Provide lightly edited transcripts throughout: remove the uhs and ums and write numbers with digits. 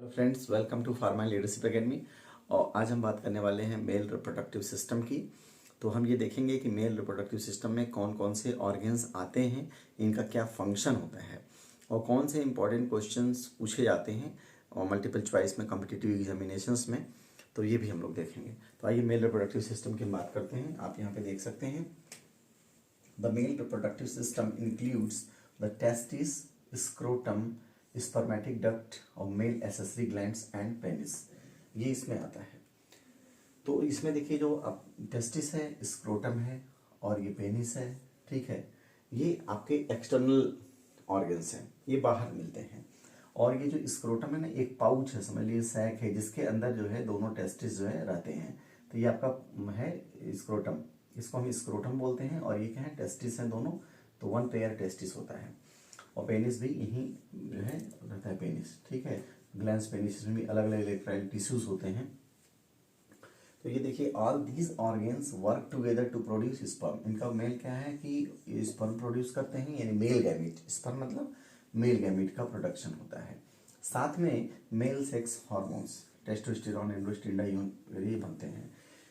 Hello friends, welcome to pharma leadership academy. और आज हम बात करने वाले हैं मेल रिप्रोडक्टिव सिस्टम की। तो हम ये देखेंगे कि मेल रिप्रोडक्टिव सिस्टम में कौन कौन से ऑर्गन्स आते हैं, इनका क्या फंक्शन होता है और कौन से इंपॉर्टेंट क्वेश्चंस पूछे जाते हैं और मल्टीपल चॉइस में कॉम्पिटिटिव एग्जामिनेशंस में, तो ये भी हम लोग देखेंगे। तो आइए मेल रिप्रोडक्टिव सिस्टम की बात करते हैं। आप यहाँ पे देख सकते हैं, the male reproductive system includes the testis, scrotum, spermatic duct और male accessory glands and penis, ये इसमें आता है। तो इसमें देखिए, जो अब टेस्टिस है, स्क्रोटम है और ये पेनिस है, ठीक है, ये आपके एक्सटर्नल ऑर्गन्स हैं, ये बाहर मिलते हैं। और ये जो स्क्रोटम है ना, एक पाउच है, समझ लीजिए सैक है, जिसके अंदर जो है दोनों टेस्टिस जो है रहते हैं। तो ये आपका है स्क्रोटम, इसको हम स्क्रोटम बोलते हैं। और ये क्या है, टेस्टिस हैं दोनों, तो वन पेयर टेस्टिस होता है। और पेनिस भी यहीं जो है रहता है, पेनिस, ठीक है। ग्लैंड्स पेनिस में भी अलग अलग इलेक्ट्राइल टिश्यूज होते हैं। तो ये देखिए, all these organs work together to produce sperm. इनका मेल क्या है कि स्पर्म प्रोड्यूस करते हैं, यानी मेल गैमीट। स्पर्म मतलब मेल गैमीट का प्रोडक्शन होता है। साथ में male sex hormones, testosterone, androsterone, ये बनते हैं।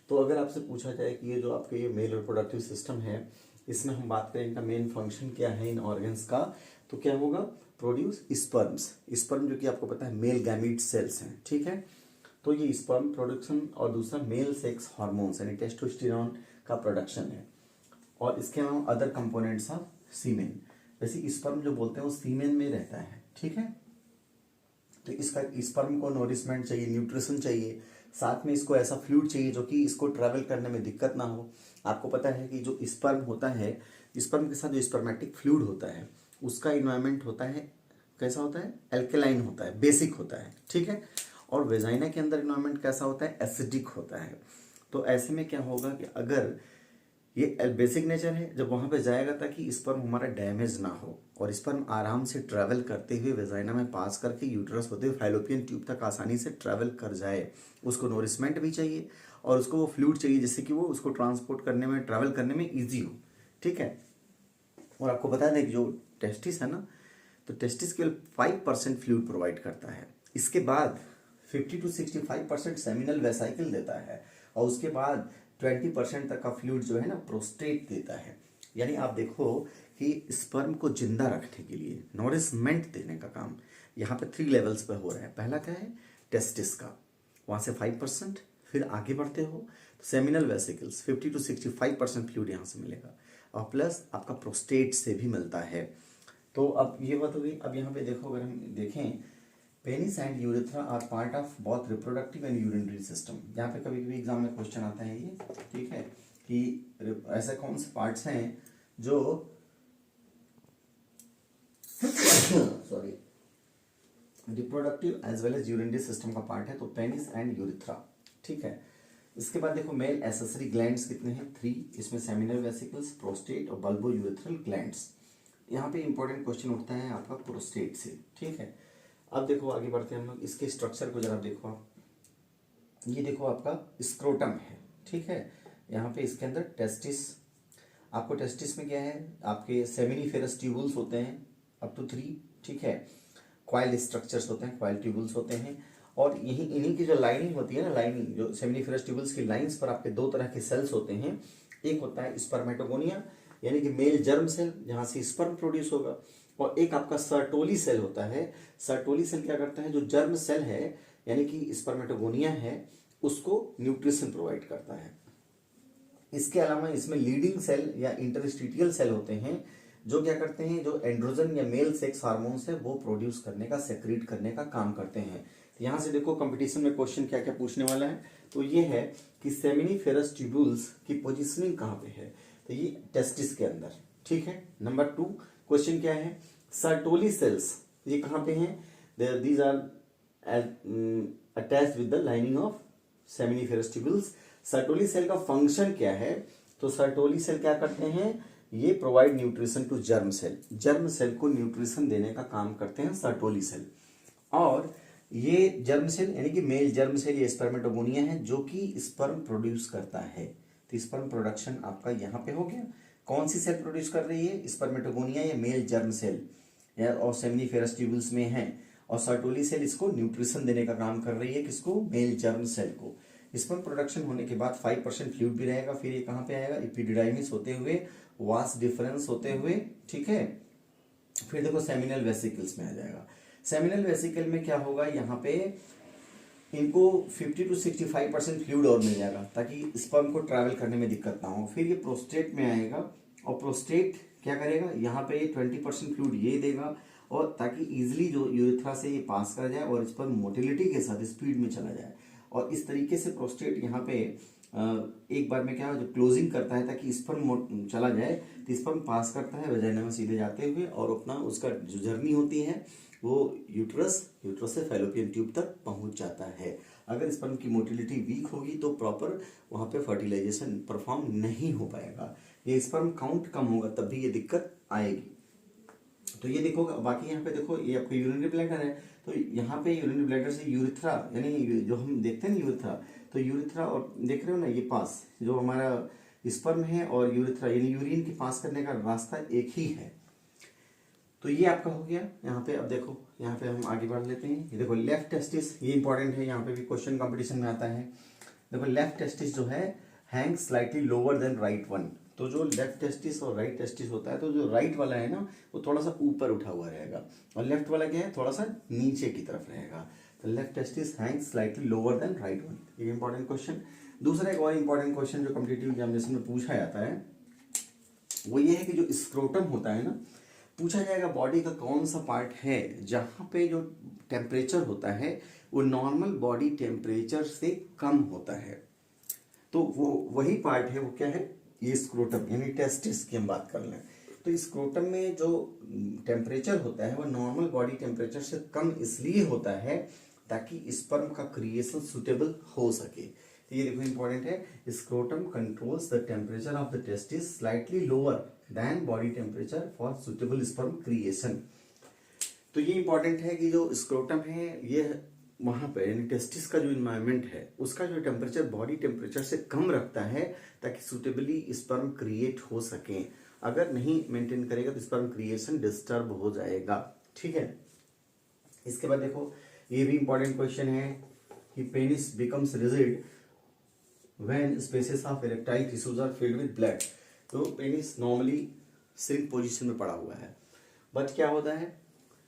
तो अगर आपसे पूछा जाए कि ये जो आपके ये मेल रिप्रोडक्टिव सिस्टम है, इसमें हम बात करें इनका मेन फंक्शन क्या है इन ऑर्गन्स का, तो क्या होगा, प्रोड्यूस स्पर्म्स। स्पर्म जो कि आपको पता है मेल गैमीट सेल्स हैं, ठीक है। तो ये स्पर्म प्रोडक्शन और दूसरा मेल सेक्स हार्मोन्स यानी टेस्टोस्टेरोन का प्रोडक्शन है। और इसके अलावा अदर कंपोनेंट्स ऑफ सीमेन। वैसे स्पर्म जो बोलते हैं वो सीमेन में रहता है, ठीक है। तो इसका स्पर्म को नोरिशमेंट चाहिए, न्यूट्रिशन चाहिए, साथ में इसको ऐसा फ्लूइड चाहिए जो कि इसको ट्रैवल करने में दिक्कत ना हो। आपको पता है कि जो स्पर्म होता है, स्पर्म के साथ जो स्पर्मेटिक फ्लूइड होता है, उसका इन्वायरमेंट होता है, कैसा होता है, एल्केलाइन होता है, बेसिक होता है, ठीक है। और वेजाइना के अंदर इन्वायरमेंट कैसा होता है, एसिडिक होता है। तो ऐसे में क्या होगा कि अगर ये बेसिक नेचर है, जब वहां पे जाएगा ताकि स्पर्म हमारा डैमेज ना हो और स्पर्म आराम से ट्रैवल करते हुए वेजाइना में पास करके यूट्रस होते हुए फाइलोपियन ट्यूब तक आसानी से ट्रैवल कर जाए। उसको नोरिशमेंट भी चाहिए और उसको वो फ्लूइड चाहिए जिससे कि वो उसको ट्रांसपोर्ट करने में, ट्रैवल करने में ईजी हो, ठीक है। और आपको बता दें कि जो टेस्टिस है ना, तो टेस्टिस केवल 5% फ्लूइड प्रोवाइड करता है। इसके बाद 50 to 65% सेमिनल वेसाइकल देता है और उसके बाद 20% तक का फ्लूइड जो है ना, प्रोस्टेट देता है। यानी आप देखो कि स्पर्म को जिंदा रखने के लिए नोरिशमेंट देने का काम यहाँ पे 3 लेवल्स पे हो रहा है। पहला क्या है, टेस्टिस का, वहाँ से 5%, फिर आगे बढ़ते हो तो सेमिनल वेसिकल्स 50 to 65% फ्लूइड यहाँ से मिलेगा और प्लस आपका प्रोस्टेट से भी मिलता है। तो अब ये बात हो गई। अब यहाँ पे देखो, अगर हम देखें, penis and urethra are part of both reproductive and urinary system. यहाँ पे कभी कभी एग्जाम में क्वेश्चन आता है ये, ठीक है, कि ऐसे कौन से पार्ट्स हैं जो sorry reproductive as well as urinary system का पार्ट है, तो पेनिस एंड यूरेथ्रा, ठीक है। इसके बाद देखो, मेल एसेसरी ग्लैंड्स कितने हैं, 3। इसमें सेमिनल वेसिकल्स, प्रोस्टेट और बल्बो यूरेथ्रल ग्लैंड्स। यहाँ पे इंपॉर्टेंट क्वेश्चन उठता है आपका प्रोस्टेट से, ठीक है। अब देखो आगे बढ़ते हैं हम लोग, इसके स्ट्रक्चर को जरा देखो आप। ये देखो आपका स्क्रोटम है, ठीक है। यहाँ पे इसके अंदर टेस्टिस, आपको टेस्टिस में क्या है, आपके सेमिनिफेरस ट्यूबुल्स होते हैं अप टू 3, ठीक है। क्वाइल स्ट्रक्चर्स होते हैं, क्वाइल ट्यूबुल्स होते हैं। और यही इन्हीं की जो लाइनिंग होती है ना, लाइनिंग जो सेमिनिफेरस ट्यूबुल्स की लाइंस पर आपके 2 तरह के सेल्स होते हैं। एक होता है स्पर्मेटोगोनिया यानी कि मेल जर्म सेल, जहां से स्पर्म प्रोड्यूस होगा, और एक आपका सर्टोली सेल होता है। सर्टोली सेल क्या करता है, जो जर्म सेल है यानी कि स्पर्मेटोगोनिया है, उसको न्यूट्रिशन प्रोवाइड करता है। इसके अलावा इसमें लीडिंग सेल या इंटरस्टिटियल सेल होते हैं, जो क्या करते हैं, जो एंड्रोजन या मेल सेक्स हार्मोन्स है वो प्रोड्यूस करने का, सेक्रेट करने का काम करते हैं। तो यहां से देखो कंपटीशन में क्वेश्चन क्या क्या पूछने वाला है, तो ये है कि सेमिनिफेरस ट्यूबुल्स की पोजिशनिंग कहाँ पे है, तो ये टेस्टिस के अंदर, ठीक है। नंबर 2 क्वेश्चन क्या है, सर्टोली सेल्स ये कहाँ पे हैं, these are attached with the lining of seminiferous tubules. Sertoli cell का फंक्शन क्या है, तो सर्टोली सेल क्या करते हैं, ये provide nutrition to germ cell, germ cell को न्यूट्रिशन देने का काम करते हैं सर्टोली सेल। और ये जर्म सेल यानी कि मेल जर्म सेल, ये स्पर्मेटोगोनिया है जो कि स्पर्म प्रोड्यूस करता है। तो स्पर्म प्रोडक्शन आपका यहाँ पे हो गया। कौन सी सेल प्रोड्यूस कर रही है, स्पर्मेटोगोनिया या मेल जर्म सेल, या और सेमिनिफेरस ट्यूबुल्स में है। और सर्टोली सेल इसको न्यूट्रिशन देने का काम कर रही है, किसको, मेल जर्म सेल को। स्पर्म प्रोडक्शन होने के बाद 5% फ्लूइड भी रहेगा, फिर ये कहाँ पे आएगा, एपिडिडाइमिस होते हुए, वास डिफरेंस होते हुए, ठीक है, फिर देखो सेमिनल वेसिकल्स में आ जाएगा। सेमिनल वेसिकल में क्या होगा, यहाँ पे इनको 50 to 65% फ्लूइड और मिल जाएगा ताकि स्पर्म को ट्रैवल करने में दिक्कत ना हो। फिर ये प्रोस्टेट में आएगा और प्रोस्टेट क्या करेगा, यहाँ पे 20% फ्लूइड ये देगा और ताकि इजिली जो यूरेथ्रा से ये पास कर जाए और स्पर्म मोटिलिटी के साथ स्पीड में चला जाए। और इस तरीके से प्रोस्टेट यहाँ पे एक बार में क्या जो क्लोजिंग करता है ताकि स्पर्म चला जाए, तो स्पर्म पास करता है वजाइना में सीधे जाते हुए और अपना उसका जो जर्नी होती है वो यूट्रस से फैलोपियन ट्यूब तक पहुंच जाता है। अगर स्पर्म की मोटिलिटी वीक होगी तो प्रॉपर वहां पे फर्टिलाइजेशन परफॉर्म नहीं हो पाएगा, ये स्पर्म काउंट कम होगा तब भी ये दिक्कत आएगी। तो ये देखो, बाकी यहाँ पे देखो ये आपका यूरिनरी ब्लैडर है, तो यहाँ पे यूरिनरी ब्लैडर से यूरिथ्रा यानी जो हम देखते हैं ना यूरिथ्रा, तो यूरिथ्रा और देख रहे हो ना ये पास जो हमारा स्पर्म है और यूरिथ्रा यानी यूरिन के पास करने का रास्ता एक ही है। तो ये आपका हो गया यहाँ पे। अब देखो यहाँ पे हम आगे बढ़ लेते हैं। ये देखो लेफ्ट टेस्टिस, ये इंपॉर्टेंट है, यहाँ पे भी क्वेश्चन कंपटीशन में आता है। देखो लेफ्ट टेस्टिस जो है hang slightly lower than right one. तो जो लेफ्ट टेस्टिस और राइट टेस्टिस होता है, तो जो राइट वाला है ना वो थोड़ा सा ऊपर उठा हुआ रहेगा और लेफ्ट वाला क्या है थोड़ा सा नीचे की तरफ रहेगा। तो left testis hang slightly lower than right one, ये इंपॉर्टेंट क्वेश्चन। दूसरा एक और इंपॉर्टेंट क्वेश्चन जो कॉम्पिटिटिव एग्जामिनेशन में पूछा जाता है वो ये है कि जो स्क्रोटम होता है ना, पूछा जाएगा बॉडी का कौन सा पार्ट है जहां पे जो टेम्परेचर होता है वो नॉर्मल बॉडी टेम्परेचर से कम होता है। तो वो वही पार्ट है, वो क्या है, ये स्क्रोटम यानी टेस्टिस की हम बात कर लें तो स्क्रोटम में जो टेम्परेचर होता है वो नॉर्मल बॉडी टेम्परेचर से कम इसलिए होता है ताकि स्पर्म का क्रिएशन सुटेबल हो सके। तो ये देखो इंपॉर्टेंट है, scrotum controls the temperature of the testis slightly lower than body temperature for suitable sperm creation. तो ये इंपॉर्टेंट है कि जो स्क्रोटम है ये वहां पर यानी टेस्टिस का जो इन्वायरमेंट है उसका जो टेम्परेचर बॉडी टेम्परेचर से कम रखता है ताकि सुटेबली स्पर्म क्रिएट हो सके। अगर नहीं मेंटेन करेगा तो स्पर्म क्रिएशन डिस्टर्ब हो जाएगा, ठीक है। इसके बाद देखो ये भी इंपॉर्टेंट क्वेश्चन है कि penis becomes rigid when spaces of erectile tissues are filled with blood. तो पेनिस नॉर्मली श्रिंक पोजीशन में पड़ा हुआ है, बट क्या होता है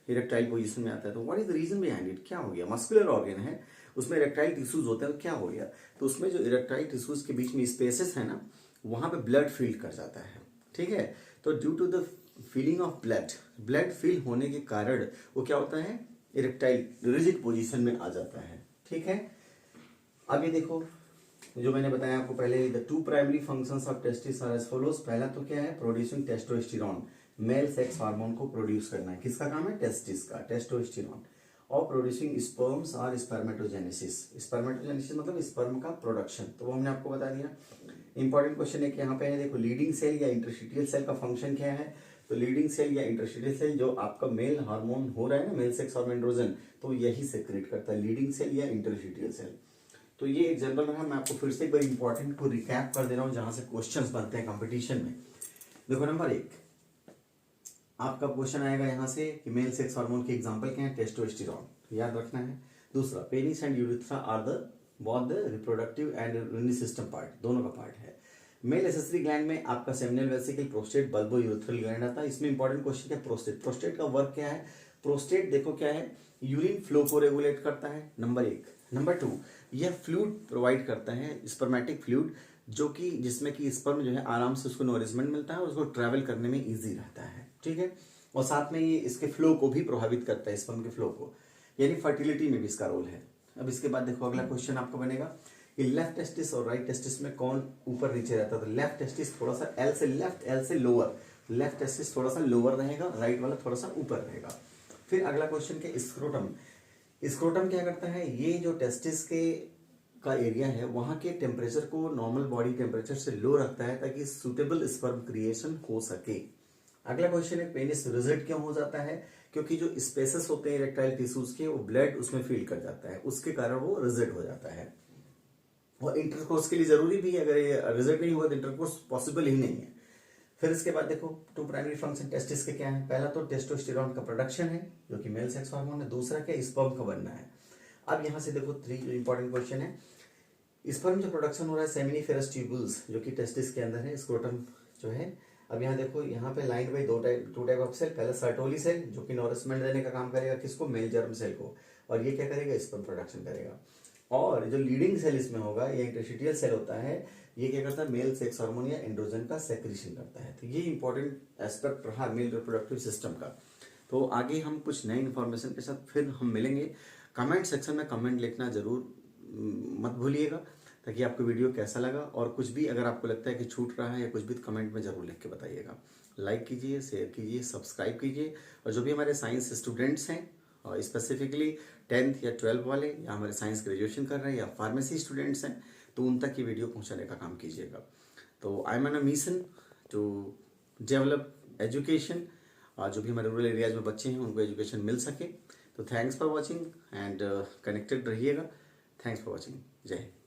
इरेक्टाइल पोजीशन में आता है। तो what is the reason behind it, क्या हो गया, मस्कुलर ऑर्गन है उसमें इरेक्टाइल टिश्यूज होते हैं, तो क्या हो गया, तो उसमें जो इरेक्टाइल टिश्यूज के बीच में स्पेसेस है ना वहां पे ब्लड फील कर जाता है, ठीक है। तो due to the filling of blood fill होने के कारण वो क्या होता है, इरेक्टाइल रिजिड पोजीशन में आ जाता है, ठीक है। अब ये देखो जो मैंने बताया आपको पहले, the two primary functions of testis are as follows. पहला तो क्या है, producing testosterone, male sex hormone को प्रोड्यूस करना है, किसका काम है, टेस्टिस का, टेस्टोस्टेरोन। और producing sperms or spermatogenesis, spermatogenesis मतलब स्पर्म का प्रोडक्शन, तो वो हमने आपको बता दिया। इंपॉर्टेंट क्वेश्चन है कि यहाँ पे है देखो लीडिंग सेल या इंटरस्टिशियल सेल का फंक्शन क्या है। तो लीडिंग सेल या इंटरस्टिशियल सेल जो आपका मेल हार्मोन हो रहा है ना, मेल सेक्स हार्मोन एंड्रोजन, तो यही सेक्रेट करता है लीडिंग सेल या इंटरस्टिशियल सेल। तो ये एक जनरल रहा, मैं आपको फिर से एक बार इंपॉर्टेंट को रिकैप कर दे रहा हूं जहां से क्वेश्चंस बनते हैं कंपटीशन में। देखो नंबर 1 आपका क्वेश्चन आएगा यहां से कि मेल सेक्स हार्मोन के एग्जांपल क्या है, टेस्टोस्टेरोन, याद रखना है। दूसरा penis and urethra are the both the reproductive and urinary system part, दोनों का पार्ट है। मेल एसेसरी ग्लैंड में आपका seminal vesicle, prostate, bulbourethral gland आता है। इसमें इंपॉर्टेंट क्वेश्चन है प्रोस्टेट, प्रोस्टेट का वर्क क्या है। प्रोस्टेट देखो क्या है, यूरिन फ्लो को रेगुलेट करता है, नंबर 1। नंबर 2 यह फ्लूइड प्रोवाइड करता है, स्पर्मेटिक फ्लूइड, जो कि जिसमें कि स्पर्म जो है आराम से उसको नोरिशमेंट मिलता है और उसको ट्रैवल करने में इजी रहता है, ठीक है। और साथ में ये इसके फ्लो को भी प्रभावित करता है, स्पर्म के फ्लो को, यानी फर्टिलिटी में भी इसका रोल है। अब इसके बाद देखो अगला क्वेश्चन आपका बनेगा कि लेफ्ट टेस्टिस और राइट टेस्टिस में कौन ऊपर नीचे रहता है। तो लेफ्ट टेस्टिस थोड़ा सा एल से लेफ्ट, एल से लोअर, लेफ्ट टेस्टिस थोड़ा सा लोअर रहेगा, राइट वाला थोड़ा सा ऊपर रहेगा। फिर अगला क्वेश्चन के स्क्रोटम, स्क्रोटम क्या करता है, ये जो टेस्टिस के का एरिया है वहां के टेम्परेचर को नॉर्मल बॉडी टेम्परेचर से लो रखता है ताकि सुटेबल स्पर्म क्रिएशन हो सके। अगला क्वेश्चन है पेनिस रिजिड क्यों हो जाता है, क्योंकि जो स्पेसेस होते हैं इरेक्टाइल टिश्यूज के वो ब्लड उसमें फील कर जाता है, उसके कारण वो रिजिड हो जाता है। और इंटरकोर्स के लिए जरूरी भी है, अगर ये रिजिड नहीं हुआ तो इंटरकोर्स पॉसिबल ही नहीं है। फिर इसके बाद देखो टू प्राइमरी फंक्शन टेस्टिस के क्या है। पहला तो टेस्टोस्टेरोन का प्रोडक्शन है जो कि मेल सेक्स हार्मोन है। दूसरा क्या, स्पर्म का बनना है। अब यहाँ से देखो 3 जो इंपॉर्टेंट क्वेश्चन है, स्पर्म जो प्रोडक्शन हो रहा है सेमिनिफेरस ट्यूबुल्स जो कि टेस्टिस के अंदर है, स्क्रोटम जो है। अब यहाँ देखो यहाँ पे line by two type of cell. पहला सर्टोली सेल जो कि नॉरिशमेंट देने का काम करेगा किसको, मेल जर्म सेल को, और ये क्या करेगा, स्पर्म प्रोडक्शन करेगा। और जो लीडिंग सेल इसमें होगा ये इंटरस्टिशियल सेल होता है, ये क्या करता है, मेल सेक्स हार्मोन या एंड्रोजन का सेक्रेशन करता है। तो ये इंपॉर्टेंट एस्पेक्ट रहा मेल रिप्रोडक्टिव सिस्टम का। तो आगे हम कुछ नई इन्फॉर्मेशन के साथ फिर हम मिलेंगे। कमेंट सेक्शन में कमेंट लिखना जरूर मत भूलिएगा, ताकि आपको वीडियो कैसा लगा, और कुछ भी अगर आपको लगता है कि छूट रहा है या कुछ भी, कमेंट में जरूर लिख के बताइएगा। लाइक कीजिए, शेयर कीजिए, सब्सक्राइब कीजिए। और जो भी हमारे साइंस स्टूडेंट्स हैं, और स्पेसिफिकली 10th या 12th वाले, या हमारे साइंस ग्रेजुएशन कर रहे हैं, या फार्मेसी स्टूडेंट्स हैं, तो उन तक ये वीडियो पहुंचाने का काम कीजिएगा। तो I am on a mission to develop education, और जो भी हमारे रूरल एरियाज में बच्चे हैं उनको एजुकेशन मिल सके। तो thanks for watching and connected रहिएगा। Thanks for watching. जय हिंद।